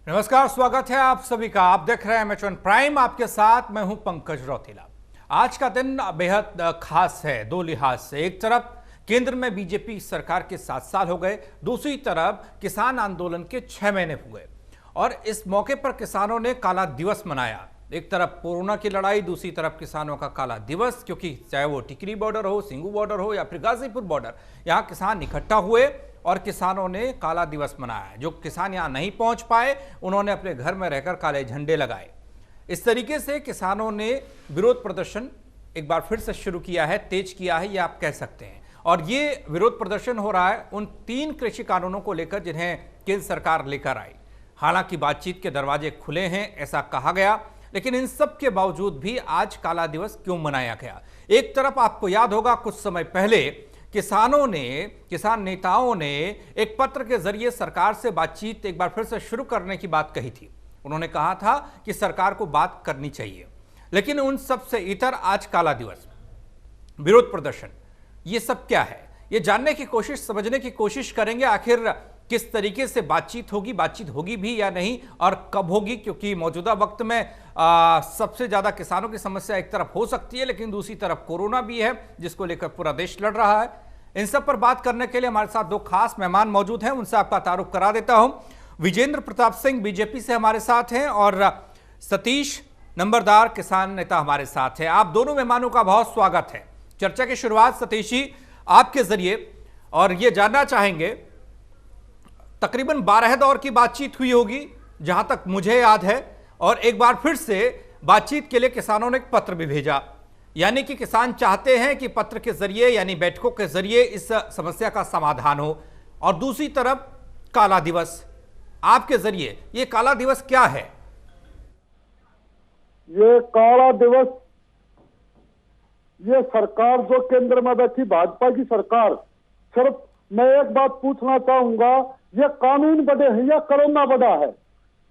नमस्कार, स्वागत है आप सभी का। आप देख रहे हैं एमएच वन प्राइम, आपके साथ मैं हूं पंकज रौतेला। आज का दिन बेहद खास है दो लिहाज से। एक तरफ केंद्र में बीजेपी सरकार के 7 साल हो गए, दूसरी तरफ किसान आंदोलन के 6 महीने हुए और इस मौके पर किसानों ने काला दिवस मनाया। एक तरफ कोरोना की लड़ाई, दूसरी तरफ किसानों का काला दिवस, क्योंकि चाहे वो टिकरी बॉर्डर हो, सिंगू बॉर्डर हो या फिर गाजीपुर बॉर्डर, यहाँ किसान इकट्ठा हुए और किसानों ने काला दिवस मनाया। जो किसान यहाँ नहीं पहुंच पाए उन्होंने अपने घर में रहकर काले झंडे लगाए। इस तरीके से किसानों ने विरोध प्रदर्शन एक बार फिर से शुरू किया है, तेज किया है, ये आप कह सकते हैं। और ये विरोध प्रदर्शन हो रहा है उन 3 कृषि कानूनों को लेकर जिन्हें केंद्र सरकार लेकर आई। हालांकि बातचीत के दरवाजे खुले हैं ऐसा कहा गया, लेकिन इन सब के बावजूद भी आज काला दिवस क्यों मनाया गया? एक तरफ आपको याद होगा कुछ समय पहले किसान नेताओं ने एक पत्र के जरिए सरकार से बातचीत एक बार फिर से शुरू करने की बात कही थी। उन्होंने कहा था कि सरकार को बात करनी चाहिए, लेकिन उन सब से इतर आज काला दिवस, विरोध प्रदर्शन, ये सब क्या है? ये जानने की कोशिश, समझने की कोशिश करेंगे आखिर किस तरीके से बातचीत होगी भी या नहीं और कब होगी, क्योंकि मौजूदा वक्त में सबसे ज्यादा किसानों की समस्या एक तरफ हो सकती है, लेकिन दूसरी तरफ कोरोना भी है जिसको लेकर पूरा देश लड़ रहा है। इन सब पर बात करने के लिए हमारे साथ 2 खास मेहमान मौजूद हैं, उनसे आपका तारुफ करा देता हूं। विजेंद्र प्रताप सिंह बीजेपी से हमारे साथ हैं और सतीश नंबरदार किसान नेता हमारे साथ हैं। आप दोनों मेहमानों का बहुत स्वागत है। चर्चा की शुरुआत सतीश जी आपके जरिए, और ये जानना चाहेंगे, तकरीबन 12 दौर की बातचीत हुई होगी जहां तक मुझे याद है, और एक बार फिर से बातचीत के लिए किसानों ने एक पत्र भी भेजा। यानी कि किसान चाहते हैं कि पत्र के जरिए यानी बैठकों के जरिए इस समस्या का समाधान हो। और दूसरी तरफ काला दिवस, आपके जरिए ये काला दिवस क्या है? ये काला दिवस, ये सरकार जो केंद्र में बैठी भाजपा की सरकार, सिर्फ मैं एक बात पूछना चाहूंगा, ये कानून बड़े हैं या कोरोना बड़ा है?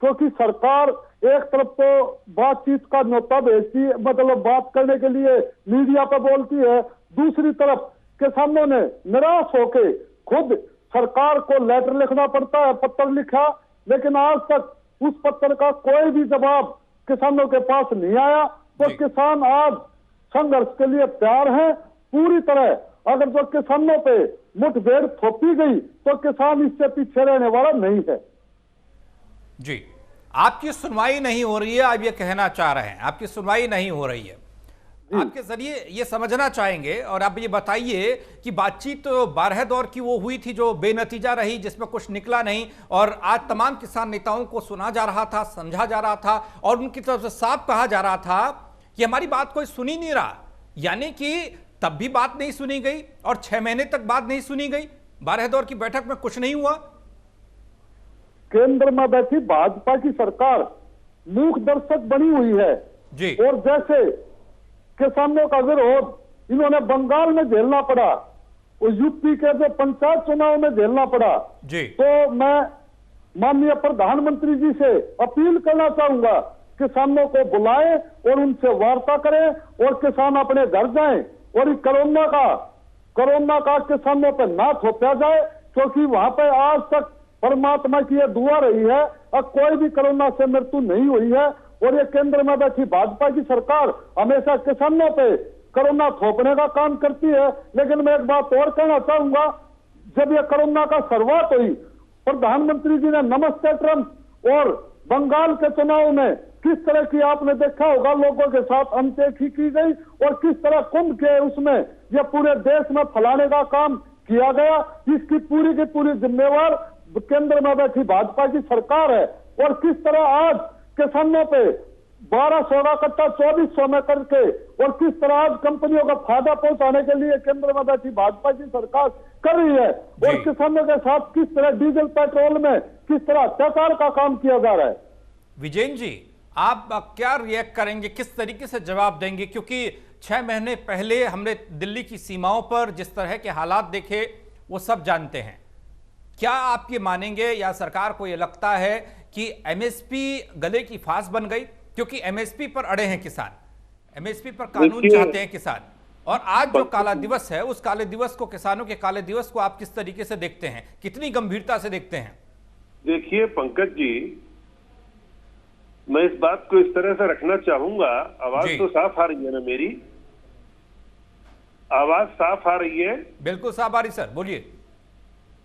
क्योंकि सरकार एक तरफ तो बातचीत का न्योता भेजती है, मतलब बात करने के लिए मीडिया पर बोलती है, दूसरी तरफ किसानों ने निराश होके खुद सरकार को लेटर लिखना पड़ता है, पत्र लिखा, लेकिन आज तक उस पत्र का कोई भी जवाब किसानों के पास नहीं आया। तो किसान आज संघर्ष के लिए तैयार हैं पूरी तरह। अगर जो किसानों पे मुठभेड़ थोपी गई तो किसान इससे पीछे रहने वाला नहीं है। जी, आपकी सुनवाई नहीं हो रही है, आप ये कहना चाह रहे हैं, आपकी सुनवाई नहीं हो रही है। आपके जरिए ये समझना चाहेंगे और आप ये बताइए कि बातचीत तो 12 दौर की वो हुई थी जो बेनतीजा रही, जिसमें कुछ निकला नहीं, और आज तमाम किसान नेताओं को सुना जा रहा था, समझा जा रहा था और उनकी तरफ से साफ कहा जा रहा था कि हमारी बात कोई सुन ही नहीं रहा। यानी कि तब भी बात नहीं सुनी गई और 6 महीने तक बात नहीं सुनी गई। 12 दौर की बैठक में कुछ नहीं हुआ। केंद्र में बैठी भाजपा की सरकार मूक दर्शक बनी हुई है जी। और जैसे किसानों का विरोध इन्होंने बंगाल में झेलना पड़ा और यूपी के जो पंचायत चुनाव में झेलना पड़ा जी। तो मैं माननीय प्रधानमंत्री जी से अपील करना चाहूंगा, किसानों को बुलाएं और उनसे वार्ता करें और किसान अपने घर जाएं और इस कोरोना का किसानों पर ना थोपा जाए, क्योंकि वहां पे आज तक परमात्मा की यह दुआ रही है और कोई भी कोरोना से मृत्यु नहीं हुई है। और ये केंद्र में बैठी भाजपा की सरकार हमेशा किसानों पे कोरोना थोपने का काम करती है। लेकिन मैं एक बात और कहना चाहूंगा, जब ये कोरोना का शुरुआत हुई, प्रधानमंत्री जी ने नमस्ते ट्रंप और बंगाल के चुनाव में किस तरह की आपने देखा होगा लोगों के साथ अनदेखी की गई और किस तरह कुंभ के उसमें यह पूरे देश में फैलाने का काम किया गया। इसकी पूरी की पूरी जिम्मेवार केंद्र में बैठी भाजपा की सरकार है। और किस तरह आज किसानों पे 1200 का कट्टा 2400 में करके और किस तरह आज कंपनियों का फायदा पहुंचाने के लिए केंद्र में बैठी भाजपा की सरकार कर रही है और किसानों के साथ किस तरह डीजल पेट्रोल में किस तरह अत्याचार का काम किया जा रहा है। विजेंद्र जी, आप क्या रिएक्ट करेंगे, किस तरीके से जवाब देंगे? क्योंकि 6 महीने पहले हमने दिल्ली की सीमाओं पर जिस तरह के हालात देखे वो सब जानते हैं। क्या आप ये मानेंगे या सरकार को ये लगता है कि एमएसपी गले की फांस बन गई? क्योंकि एमएसपी पर अड़े हैं किसान, एमएसपी पर कानून चाहते हैं किसान, और आज जो काला दिवस है उस काले दिवस को, किसानों के काले दिवस को आप किस तरीके से देखते हैं, कितनी गंभीरता से देखते हैं? देखिए पंकज जी, मैं इस बात को इस तरह से रखना चाहूंगा। आवाज जी। तो साफ आ रही है ना मेरी? आवाज साफ आ रही है? बिल्कुल साफ आ रही सर, बोलिए।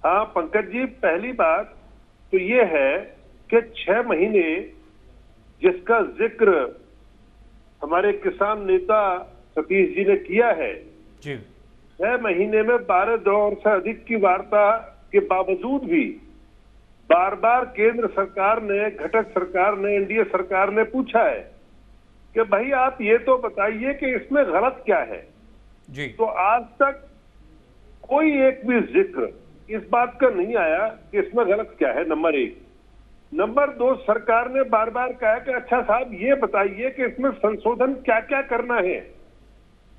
हाँ पंकज जी, पहली बात तो ये है कि 6 महीने जिसका जिक्र हमारे किसान नेता सतीश जी ने किया है, जी 6 महीने में 12 दौर से अधिक की वार्ता के बावजूद भी बार बार केंद्र सरकार ने, घटक सरकार ने, एनडीए सरकार ने पूछा है कि भाई आप ये तो बताइए कि इसमें गलत क्या है। जी तो आज तक कोई एक भी जिक्र इस बात का नहीं आया कि इसमें गलत क्या है, नंबर 1। नंबर 2, सरकार ने बार बार कहा कि अच्छा साहब ये बताइए कि इसमें संशोधन क्या क्या करना है,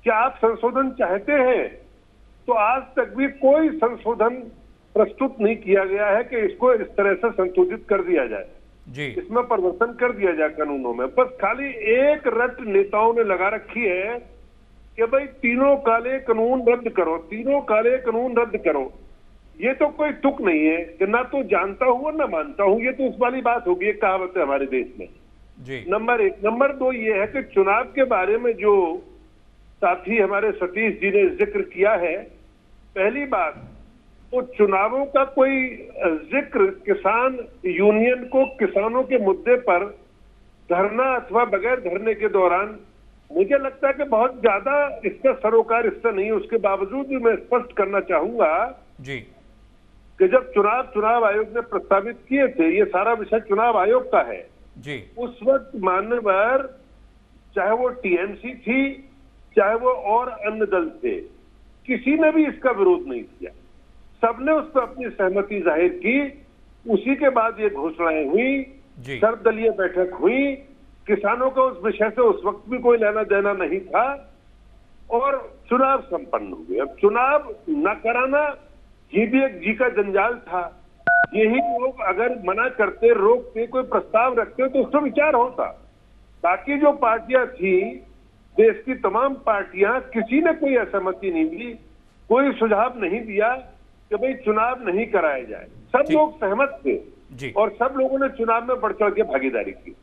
क्या आप संशोधन चाहते हैं? तो आज तक भी कोई संशोधन प्रस्तुत नहीं किया गया है कि इसको इस तरह से संशोधित कर दिया जाए, जी इसमें परिवर्तन कर दिया जाए कानूनों में। बस खाली एक रट नेताओं ने लगा रखी है कि भाई तीनों काले कानून रद्द करो, तीनों काले कानून रद्द करो। ये तो कोई तुक नहीं है कि ना तो जानता हूं और ना मानता हूं, ये तो उस वाली बात होगी, एक कहावत है हमारे देश में। जी नंबर 1। नंबर 2 ये है कि चुनाव के बारे में जो साथी हमारे सतीश जी ने जिक्र किया है, पहली बात तो चुनावों का कोई जिक्र किसान यूनियन को किसानों के मुद्दे पर धरना अथवा बगैर धरने के दौरान, मुझे लगता है कि बहुत ज्यादा इसका सरोकार इससे नहीं है। उसके बावजूद भी मैं स्पष्ट करना चाहूंगा जी कि जब चुनाव आयोग ने प्रस्तावित किए थे, ये सारा विषय चुनाव आयोग का है, जी उस वक्त मान्यवर चाहे वो टीएमसी थी चाहे वो और अन्य दल थे, किसी ने भी इसका विरोध नहीं किया। सबने उस पर अपनी सहमति जाहिर की। उसी के बाद ये घोषणाएं हुई, जी सर्वदलीय बैठक हुई, किसानों का उस विषय से उस वक्त भी कोई लेना देना नहीं था और चुनाव संपन्न हो गए। अब चुनाव न कराना ये भी एक जी का जंजाल था। यही लोग अगर मना करते, रोकते, कोई प्रस्ताव रखते तो उस पर विचार होता। बाकी जो पार्टियां थी, देश की तमाम पार्टियां, किसी ने कोई असहमति नहीं दी, कोई सुझाव नहीं दिया कि भाई चुनाव नहीं कराया जाए। सब लोग सहमत थे जी और सब लोगों ने चुनाव में बढ़ चढ़ के भागीदारी की।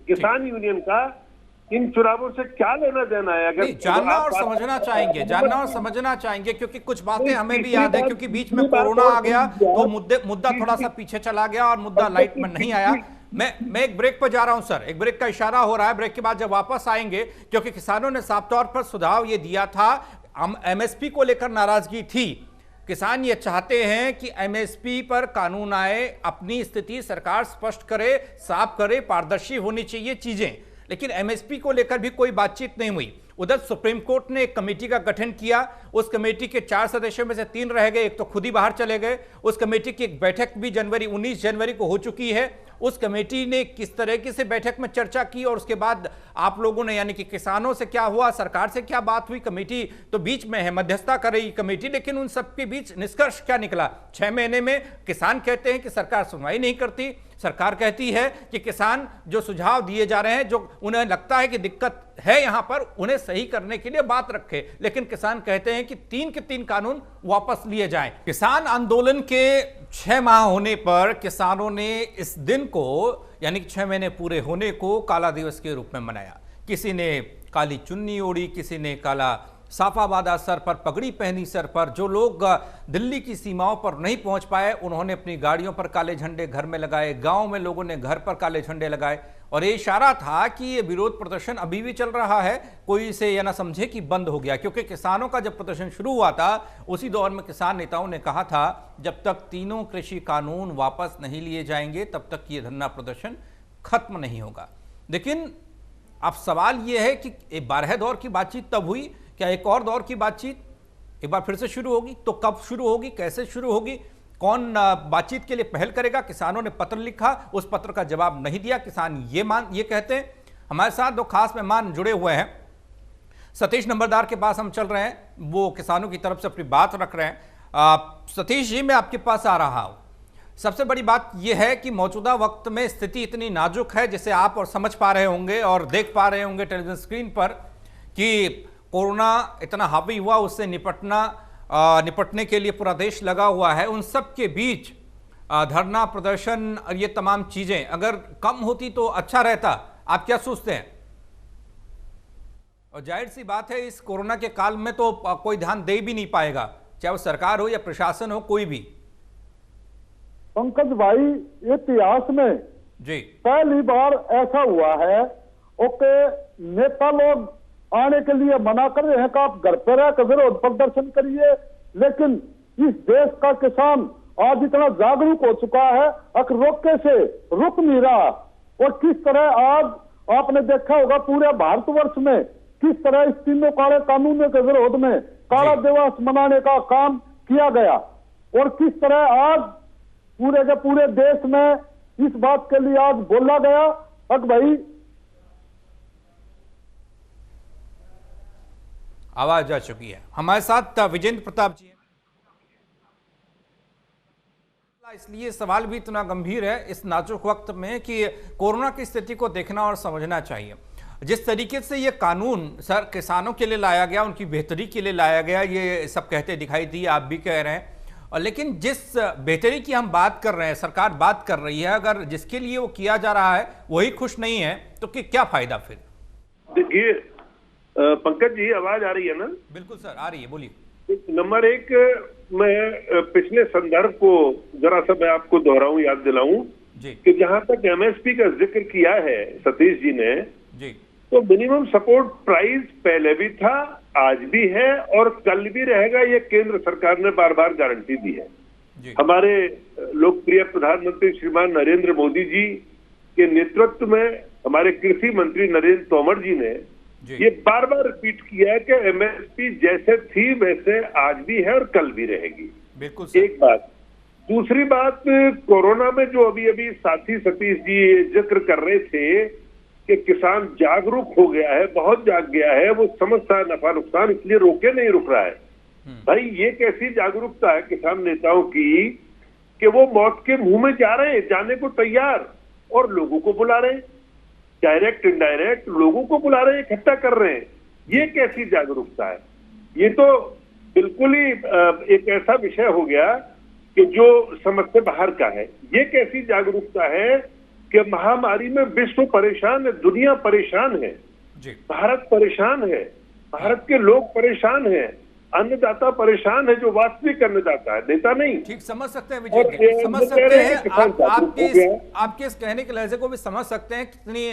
किसान यूनियन का इन चुनावों से क्या लेना देना है? अगर नहीं, जानना और समझना चाहेंगे, जानना और समझना चाहेंगे, क्योंकि कुछ बातें हमें भी याद है, क्योंकि बीच में कोरोना आ गया तो मुद्दा थोड़ा सा पीछे चला गया और मुद्दा लाइट में नहीं आया। मैं एक ब्रेक पर जा रहा हूं सर, एक ब्रेक का इशारा हो रहा है। ब्रेक के बाद जब वापस आएंगे, क्योंकि किसानों ने साफ तौर पर सुझाव ये दिया था, एमएसपी को लेकर नाराजगी थी, किसान ये चाहते हैं कि एमएसपी पर कानून आए, अपनी स्थिति सरकार स्पष्ट करे, साफ करे, पारदर्शी होनी चाहिए चीजें, लेकिन एमएसपी को लेकर भी कोई बातचीत नहीं हुई। उधर सुप्रीम कोर्ट ने एक कमेटी का गठन किया, उस कमेटी के 4 सदस्यों में से 3 रह गए, एक तो खुद ही बाहर चले गए। उस कमेटी की एक बैठक भी 19 जनवरी को हो चुकी है। उस कमेटी ने किस तरीके से बैठक में चर्चा की और उसके बाद आप लोगों ने, यानी कि किसानों से क्या हुआ, सरकार से क्या बात हुई, कमेटी तो बीच में है, मध्यस्थता कर रही कमेटी, लेकिन उन सबके बीच निष्कर्ष क्या निकला? 6 महीने में किसान कहते हैं कि सरकार सुनवाई नहीं करती, सरकार कहती है कि किसान जो सुझाव दिए जा रहे हैं, जो उन्हें लगता है कि दिक्कत है यहां पर, उन्हें सही करने के लिए बात रखे, लेकिन किसान कहते हैं कि 3 के 3 कानून वापस लिए जाएं। किसान आंदोलन के 6 माह होने पर किसानों ने इस दिन को, यानी कि 6 महीने पूरे होने को, काला दिवस के रूप में मनाया। किसी ने काली चुन्नी ओढ़ी, किसी ने काला साफा बांधा सर पर, पगड़ी पहनी सर पर। जो लोग दिल्ली की सीमाओं पर नहीं पहुंच पाए, उन्होंने अपनी गाड़ियों पर काले झंडे घर में लगाए, गांव में लोगों ने घर पर काले झंडे लगाए और ये इशारा था कि ये विरोध प्रदर्शन अभी भी चल रहा है, कोई इसे यह ना समझे कि बंद हो गया। क्योंकि किसानों का जब प्रदर्शन शुरू हुआ था, उसी दौर में किसान नेताओं ने कहा था जब तक तीनों कृषि कानून वापस नहीं लिए जाएंगे तब तक ये धरना प्रदर्शन खत्म नहीं होगा। लेकिन अब सवाल यह है कि 12 दौर की बातचीत तब हुई, क्या एक और दौर की बातचीत एक बार फिर से शुरू होगी? तो कब शुरू होगी, कैसे शुरू होगी, कौन बातचीत के लिए पहल करेगा? किसानों ने पत्र लिखा, उस पत्र का जवाब नहीं दिया। किसान ये कहते हैं। हमारे साथ 2 खास मेहमान जुड़े हुए हैं। सतीश नंबरदार के पास हम चल रहे हैं, वो किसानों की तरफ से अपनी बात रख रहे हैं। सतीश जी, मैं आपके पास आ रहा हूं। सबसे बड़ी बात यह है कि मौजूदा वक्त में स्थिति इतनी नाजुक है, जिसे आप और समझ पा रहे होंगे और देख पा रहे होंगे टेलीविजन स्क्रीन पर, कि कोरोना इतना हावी हुआ, उससे निपटने के लिए पूरा देश लगा हुआ है। उन सब के बीच धरना प्रदर्शन और ये तमाम चीजें अगर कम होती तो अच्छा रहता, आप क्या सोचते हैं? और जाहिर सी बात है इस कोरोना के काल में तो कोई ध्यान दे भी नहीं पाएगा, चाहे वो सरकार हो या प्रशासन हो, कोई भी। पंकज भाई, इतिहास में जी पहली बार ऐसा हुआ है ओके, नेता लोग आने के लिए मना कर रहे हैं कि आप घर पर रहकर विरोध प्रदर्शन करिए, लेकिन इस देश का किसान आज इतना जागरूक हो चुका है अगर रोके से रुक नहीं रहा। और किस तरह आज आपने देखा होगा पूरे भारतवर्ष में किस तरह इस तीनों काले कानूनों के विरोध में काला दिवस मनाने का काम किया गया, और किस तरह आज पूरे के पूरे देश में इस बात के लिए आज बोला गया। अब भाई आवाज जा चुकी है। हमारे साथ विजेंद्र प्रताप जी हैं। इसलिए सवाल भी इतना गंभीर है इस नाजुक वक्त में कि कोरोना की स्थिति को देखना और समझना चाहिए। जिस तरीके से ये कानून सर किसानों के लिए लाया गया, उनकी बेहतरी के लिए लाया गया, ये सब कहते दिखाई दिए, आप भी कह रहे हैं। और लेकिन जिस बेहतरी की हम बात कर रहे हैं, सरकार बात कर रही है, अगर जिसके लिए वो किया जा रहा है वही खुश नहीं है तो क्या फायदा फिर? देखिए पंकज जी, आवाज आ रही है ना? बिल्कुल सर, आ रही है, बोलिए। नंबर एक, मैं पिछले संदर्भ को जरा सा मैं आपको दोहराऊं, याद दिलाऊं कि जहां तक एमएसपी का जिक्र किया है सतीश जी ने जी, तो मिनिमम सपोर्ट प्राइस पहले भी था, आज भी है और कल भी रहेगा। ये केंद्र सरकार ने बार बार गारंटी दी है। हमारे लोकप्रिय प्रधानमंत्री श्रीमान नरेंद्र मोदी जी के नेतृत्व में हमारे कृषि मंत्री नरेंद्र तोमर जी ने ये बार बार रिपीट किया है कि एमएसपी जैसे थी वैसे आज भी है और कल भी रहेगी। बिल्कुल। एक बात। दूसरी बात, कोरोना में जो अभी अभी साथी सतीश जी जिक्र कर रहे थे कि किसान जागरूक हो गया है, बहुत जाग गया है, वो समझता है नफा नुकसान, इसलिए रोके नहीं रुक रहा है। भाई ये कैसी जागरूकता है किसान नेताओं की कि वो मौत के मुंह में जा रहे हैं, जाने को तैयार, और लोगों को बुला रहे हैं, डायरेक्ट इनडायरेक्ट लोगों को बुला रहे हैं, इकट्ठा कर रहे हैं। ये कैसी जागरूकता है? ये तो बिल्कुल ही एक ऐसा विषय हो गया कि जो समझ से बाहर का है। ये कैसी जागरूकता है कि महामारी में विश्व परेशान है, दुनिया परेशान है, भारत परेशान है, भारत के लोग परेशान हैं, अन्नदाता परेशान है, जो वास्तविक अन्नदाता है, नेता नहीं। ठीक, समझ सकते हैं विजय जी, समझ सकते हैं आपके इस कहने के लहजे को भी समझ सकते हैं कितनी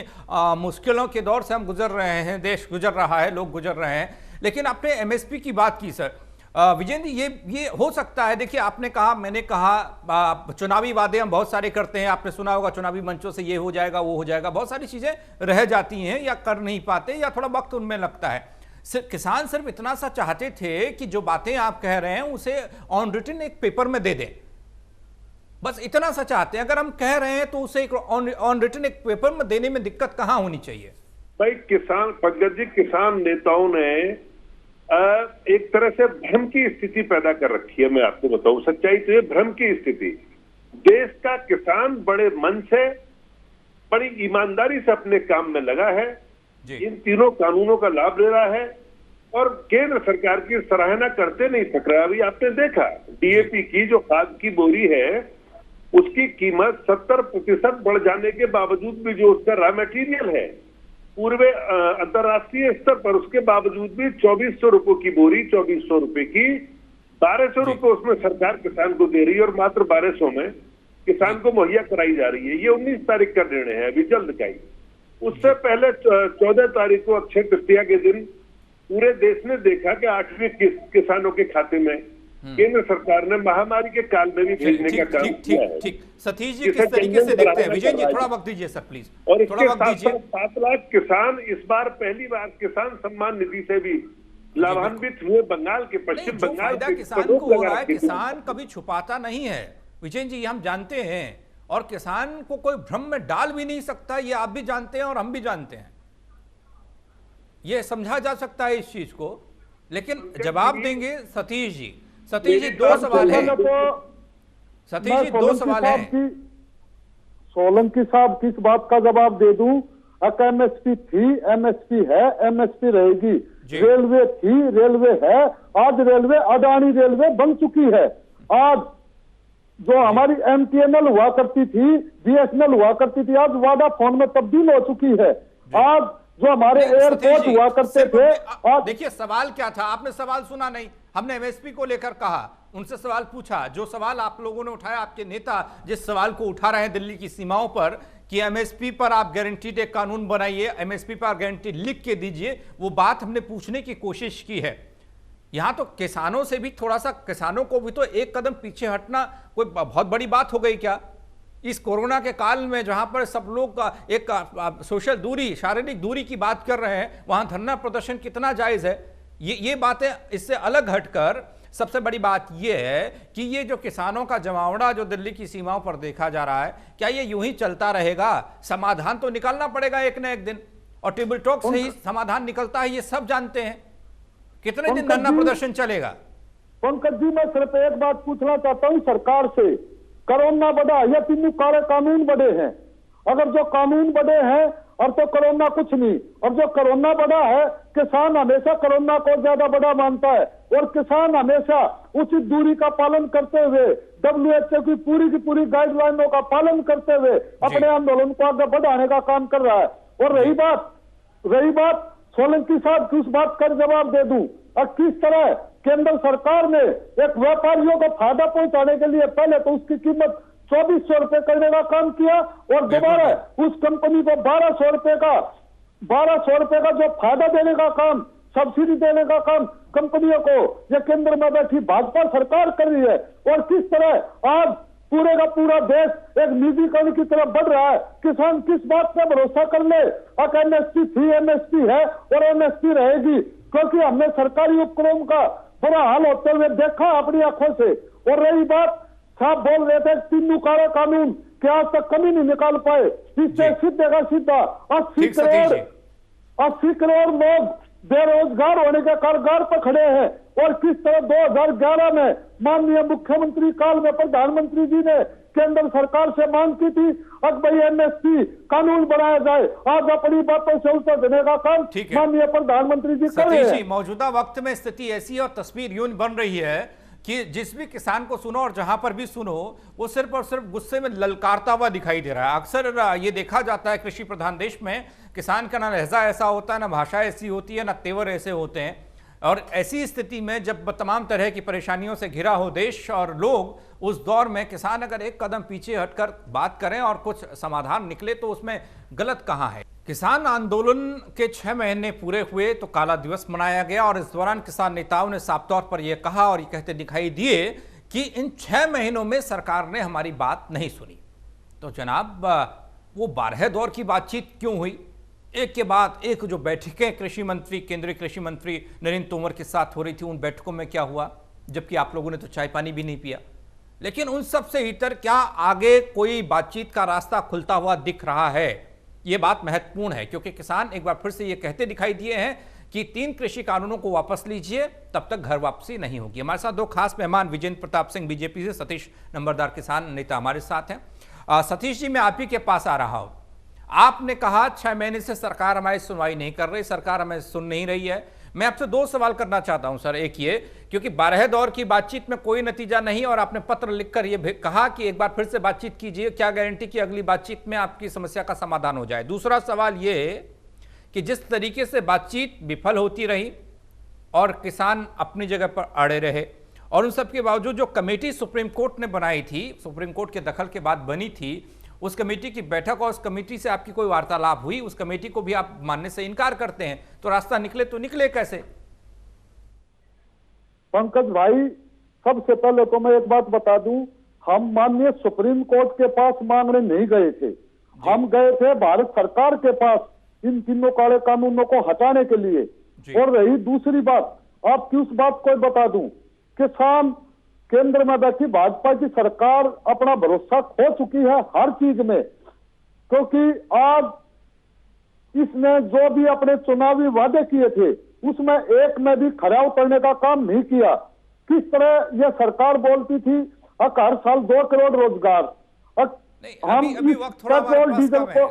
मुश्किलों के दौर से हम गुजर रहे हैं, देश गुजर रहा है, लोग गुजर रहे हैं। लेकिन आपने एमएसपी की बात की सर, विजेंद्र ये हो सकता है, देखिए आपने कहा, मैंने कहा, चुनावी वादे हम बहुत सारे करते हैं, आपने सुना होगा चुनावी मंचों से ये हो जाएगा वो हो जाएगा, बहुत सारी चीजें रह जाती हैं या कर नहीं पाते या थोड़ा वक्त उनमें लगता है। किसान सिर्फ इतना सा चाहते थे कि जो बातें आप कह रहे हैं उसे ऑन रिटन एक पेपर में दे दें, बस इतना सा चाहते हैं। अगर हम कह रहे हैं तो उसे एक ऑन रिटन एक पेपर में देने में दिक्कत कहां होनी चाहिए? भाई किसान, पंकज जी, किसान नेताओं ने एक तरह से भ्रम की स्थिति पैदा कर रखी है। मैं आपको बताऊं सच्चाई तो ये भ्रम की स्थिति। देश का किसान बड़े मन से, बड़ी ईमानदारी से अपने काम में लगा है, इन तीनों कानूनों का लाभ ले रहा है और केंद्र सरकार की सराहना करते नहीं थक रहा। अभी आपने देखा डीएपी की जो खाद की बोरी है उसकी कीमत 70% बढ़ जाने के बावजूद भी, जो उसका रॉ मटेरियल है पूरे अंतर्राष्ट्रीय स्तर पर, उसके बावजूद भी 2400 रुपए की बोरी, 2400 रुपए की 1200 रुपए उसमें सरकार किसान को दे रही है और मात्र 1200 में किसान को मुहैया कराई जा रही है। ये 19 तारीख का निर्णय है, अभी जल्द का ही। उससे पहले 14 तारीख को अक्षय तृतीया के दिन पूरे देश ने देखा कि 8वीं किसानों के खाते में केंद्र सरकार ने महामारी के काल में भी भेजने का काम किया है। ठीक, सतीश जी किस तरीके से देखते हैं? विजय जी थोड़ा वक्त दीजिए सर प्लीज। और इसके साथ 7 लाख किसान इस बार पहली बार किसान सम्मान निधि से भी लाभान्वित हुए। बंगाल के, पश्चिम बंगाल के किसान को हो रहा है, किसान कभी छुपाता नहीं है विजय जी, हम जानते हैं, और किसान को कोई भ्रम में डाल भी नहीं सकता, ये आप भी जानते हैं और हम भी जानते हैं, ये समझा जा सकता है इस चीज को। लेकिन जवाब देंगे सतीश जी। सतीश जी 2 सवाल है, सतीश जी 2 सवाल है। सोलंकी साहब किस बात का जवाब दे दूं? एमएसपी थी, एमएसपी है, एमएसपी रहेगी। रेलवे थी, रेलवे है, आज रेलवे अडानी रेलवे बन चुकी है। आज जो हमारी MTNL हुआ करती थी, BSNL हुआ करती थी, आज वोडाफोन में तब्दील हो चुकी है। आज जो हमारे एयरपोर्ट हुआ करते थे, आज देखिए सवाल क्या था, आपने सवाल सुना नहीं। हमने एमएसपी को लेकर कहा, उनसे सवाल पूछा, जो सवाल आप लोगों ने उठाया, आपके नेता जिस सवाल को उठा रहे हैं दिल्ली की सीमाओं पर कि एमएसपी पर आप गारंटीड एक कानून बनाइए, एमएसपी पर गारंटी लिख के दीजिए, वो बात हमने पूछने की कोशिश की है। यहां तो किसानों से भी थोड़ा सा, किसानों को भी तो एक कदम पीछे हटना कोई बहुत बड़ी बात हो गई क्या? इस कोरोना के काल में जहां पर सब लोग एक सोशल दूरी, शारीरिक दूरी की बात कर रहे हैं, वहां धरना प्रदर्शन कितना जायज है? ये बातें इससे अलग हटकर सबसे बड़ी बात यह है कि ये जो किसानों का जमावड़ा जो दिल्ली की सीमाओं पर देखा जा रहा है, क्या ये यूं ही चलता रहेगा? समाधान तो निकालना पड़ेगा एक न एक दिन, और टेबल टॉक से ही समाधान निकलता है, ये सब जानते हैं। कितने दिन धरना प्रदर्शन चलेगा? पंकज जी, मैं सिर्फ एक बात पूछना चाहता हूं सरकार से, कोरोना बढ़ा या तीनों काले कानून बढ़े हैं? अगर जो कानून बढ़े हैं और तो कोरोना कुछ नहीं, और जो कोरोना बढ़ा है, किसान हमेशा कोरोना को ज्यादा बड़ा मानता है, और किसान हमेशा उचित दूरी का पालन करते हुए, WHO की पूरी गाइडलाइनों का पालन करते हुए अपने आंदोलन को आगे बढ़ाने का काम कर रहा है। और रही बात सोलंकी साहब की, उस बात का जवाब दे दूं, और किस तरह केंद्र सरकार ने एक व्यापारियों को फायदा पहुंचाने के लिए पहले तो उसकी कीमत 2400 रुपए करने का काम किया, और दोबारा उस कंपनी को 1200 रुपए का जो फायदा देने का काम, सब्सिडी देने का काम कंपनियों को ये केंद्र में बैठी भाजपा सरकार कर रही है। और किस तरह आज पूरे का पूरा देश एक निजीकरण की तरफ बढ़ रहा है। किसान किस बात पे भरोसा कर ले? अब MSP थी, MSP है और MSP रहेगी, क्योंकि हमने सरकारी उपक्रम का बड़ा हाल होते हुए देखा अपनी आंखों से। और रही बात, साहब बोल रहे थे तीनों काले कानून के आज तक कमी नहीं निकाल पाए, इससे सीधे का सीधा 80 करोड़ लोग बेरोजगार होने के कगार पर खड़े हैं। और किस तरह 2011 में माननीय मुख्यमंत्री काल में प्रधानमंत्री जी ने केंद्र सरकार से मांग की थी, अब भाई MSP कानून बनाया जाए, आज अपनी बातों से उत्तर देने का काम माननीय प्रधानमंत्री जी कर रहे हैं। मौजूदा वक्त में स्थिति ऐसी और तस्वीर यूं बन रही है कि जिस भी किसान को सुनो और जहां पर भी सुनो, वो सिर्फ और सिर्फ गुस्से में ललकारता हुआ दिखाई दे रहा है। अक्सर ये देखा जाता है कृषि प्रधान देश में, किसान का ना लहजा ऐसा होता है, ना भाषा ऐसी होती है, ना तेवर ऐसे होते हैं। और ऐसी स्थिति में जब तमाम तरह की परेशानियों से घिरा हो देश और लोग, उस दौर में किसान अगर एक कदम पीछे हटकर बात करें और कुछ समाधान निकले तो उसमें गलत कहां है? किसान आंदोलन के 6 महीने पूरे हुए तो काला दिवस मनाया गया, और इस दौरान किसान नेताओं ने साफ तौर पर यह कहा और ये कहते दिखाई दिए कि इन 6 महीनों में सरकार ने हमारी बात नहीं सुनी। तो जनाब, वो 12 दौर की बातचीत क्यों हुई? एक के बाद एक जो बैठकें कृषि मंत्री, केंद्रीय कृषि मंत्री नरेंद्र तोमर के साथ हो रही थी, उन बैठकों में क्या हुआ? जबकि आप लोगों ने तो चाय पानी भी नहीं पिया। लेकिन उन सब से इतर क्या आगे कोई बातचीत का रास्ता खुलता हुआ दिख रहा है? यह बात महत्वपूर्ण है, क्योंकि किसान एक बार फिर से ये कहते दिखाई दिए हैं कि 3 कृषि कानूनों को वापस लीजिए, तब तक घर वापसी नहीं होगी। हमारे साथ 2 खास मेहमान, विजेंद्र प्रताप सिंह बीजेपी से, सतीश नंबरदार किसान नेता हमारे साथ हैं। सतीश जी, मैं आप ही के पास आ रहा हूं। आपने कहा 6 महीने से सरकार हमारी सुनवाई नहीं कर रही, सरकार हमें सुन नहीं रही है। मैं आपसे 2 सवाल करना चाहता हूं सर। एक ये, क्योंकि 12 दौर की बातचीत में कोई नतीजा नहीं, और आपने पत्र लिखकर ये कहा कि एक बार फिर से बातचीत कीजिए, क्या गारंटी कि अगली बातचीत में आपकी समस्या का समाधान हो जाए? दूसरा सवाल ये कि जिस तरीके से बातचीत विफल होती रही और किसान अपनी जगह पर अड़े रहे, और उन सब के बावजूद जो कमेटी सुप्रीम कोर्ट ने बनाई थी, सुप्रीम कोर्ट के दखल के बाद बनी थी, उस कमेटी की बैठक और उस कमेटी से आपकी कोई वार्तालाप हुई? उस कमेटी को भी आप मानने से इनकार करते हैं, तो रास्ता निकले तो निकले कैसे? पंकज भाई, सबसे पहले तो मैं एक बात बता दूं, हम माननीय सुप्रीम कोर्ट के पास मांगने नहीं गए थे, हम गए थे भारत सरकार के पास इन तीनों काले कानूनों को हटाने के लिए। और रही दूसरी बात, आपकी उस बात को बता दूं, किसान केंद्र में बैठी भाजपा की सरकार अपना भरोसा खो चुकी है हर चीज में, क्योंकि आज इसने जो भी अपने चुनावी वादे किए थे उसमें एक में भी खरा उतरने का काम नहीं किया। किस तरह यह सरकार बोलती थी हर साल 2 करोड़ रोजगार, हम अभी वक्त पेट्रोल डीजल को।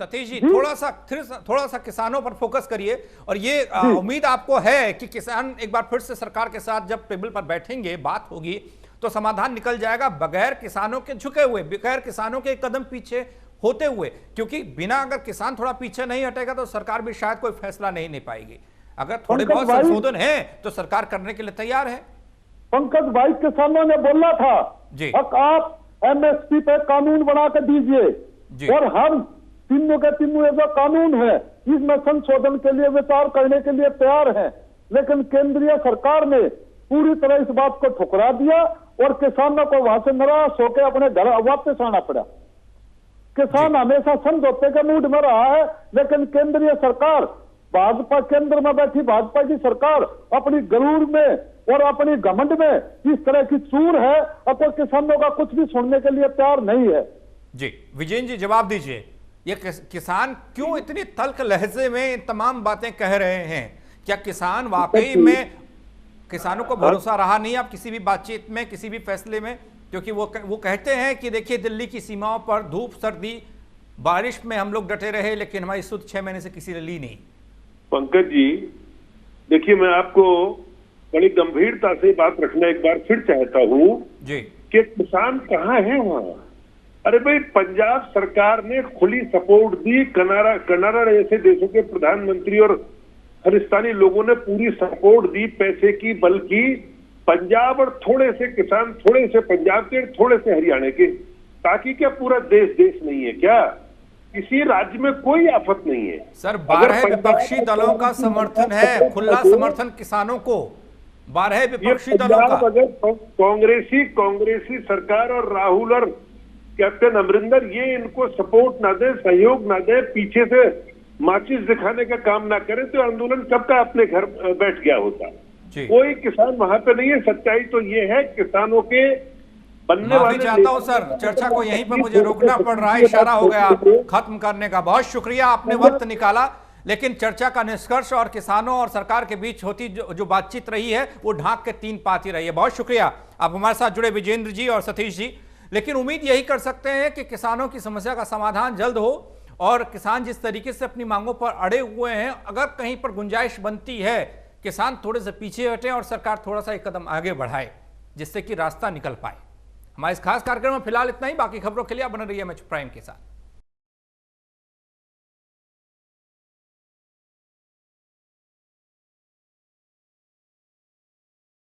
सतीश जी, थोड़ा सा किसानों पर फोकस करिए, और ये उम्मीद आपको है कि किसान एक बार फिर से सरकार के साथ जब टेबल पर बैठेंगे, बात होगी, तो समाधान निकल जाएगा, बगैर किसानों के झुके हुए, बगैर किसानों के एक कदम पीछे होते हुए। क्योंकि बिना अगर किसान थोड़ा पीछे नहीं हटेगा तो सरकार भी शायद कोई फैसला नहीं ले पाएगी। अगर थोड़े बहुत संशोधन है तो सरकार करने के लिए तैयार है। पंकज भाई, किसानों ने बोला था जी। अब आप एमएसपी पे कानून बना कर जी। दीजिए, और हम तीनों के तीनों जो कानून है इसमें संशोधन के लिए विचार करने के लिए तैयार हैं। लेकिन केंद्रीय सरकार ने पूरी तरह इस बात को ठुकरा दिया और किसानों को वहां से निराश होकर अपने घर वापस आना पड़ा। किसान हमेशा समझौते के मूड में रहा है, लेकिन केंद्रीय सरकार, भाजपा केंद्र में बैठी भाजपा की सरकार अपनी गरूर में और अपनी घमंड में इस तरह की चूर है, अब तो किसानों का कुछ भी सुनने के लिए तैयार नहीं है। जी विजयन जी, जवाब दीजिए, ये किसान क्यों इतनी तल्ख लहजे में तमाम बातें कह रहे हैं? क्या किसान वाकई में, किसानों को भरोसा रहा नहीं आप किसी भी बातचीत में, किसी भी फैसले में? क्योंकि वो कहते हैं कि देखिए दिल्ली की सीमाओं पर धूप सर्दी बारिश में हम लोग डटे रहे, लेकिन हमारी सुध 6 महीने से किसी ने ली नहीं। पंकज जी देखिए, मैं आपको बड़ी गंभीरता से बात रखना एक बार फिर चाहता हूं जी कि किसान कहाँ है वहां। अरे भाई, पंजाब सरकार ने खुली सपोर्ट दी, कनाडा जैसे देशों के प्रधानमंत्री और हिंदुस्तानी लोगों ने पूरी सपोर्ट दी, पैसे की, बल्कि पंजाब और थोड़े से किसान, थोड़े से पंजाब के, थोड़े से हरियाणा के, ताकि क्या पूरा देश नहीं है क्या? किसी राज्य में कोई आफत नहीं है सर। 12 विपक्षी दलों का समर्थन है, खुला समर्थन किसानों को, 12 विपक्षी दलों का। अगर कांग्रेसी सरकार और राहुल और कैप्टन अमरिंदर ये इनको सपोर्ट ना दे, सहयोग ना दे, पीछे से माचिस दिखाने का काम ना करे, तो आंदोलन सबका अपने घर बैठ गया होता। कोई किसान वहां पे नहीं है। सच्चाई तो ये है, किसानों के बनने वाले। चाहता हूं सर, चर्चा को यहीं पर मुझे रोकना पड़ रहा है, इशारा हो गया खत्म करने का। बहुत शुक्रिया, आपने वक्त निकाला, लेकिन चर्चा का निष्कर्ष और किसानों और सरकार के बीच होती जो बातचीत रही है वो ढांक के 3 पाती रही है। बहुत शुक्रिया आप हमारे साथ जुड़े, विजेंद्र जी और सतीश जी। लेकिन उम्मीद यही कर सकते हैं कि किसानों की समस्या का समाधान जल्द हो, और किसान जिस तरीके से अपनी मांगों पर अड़े हुए हैं, अगर कहीं पर गुंजाइश बनती है, किसान थोड़े से पीछे हटे और सरकार थोड़ा सा एक कदम आगे बढ़ाए, जिससे कि रास्ता निकल पाए। हमारे इस खास कार्यक्रम में फिलहाल इतना ही। बाकी खबरों के लिए आप बने रहिए एमएच प्राइम के साथ।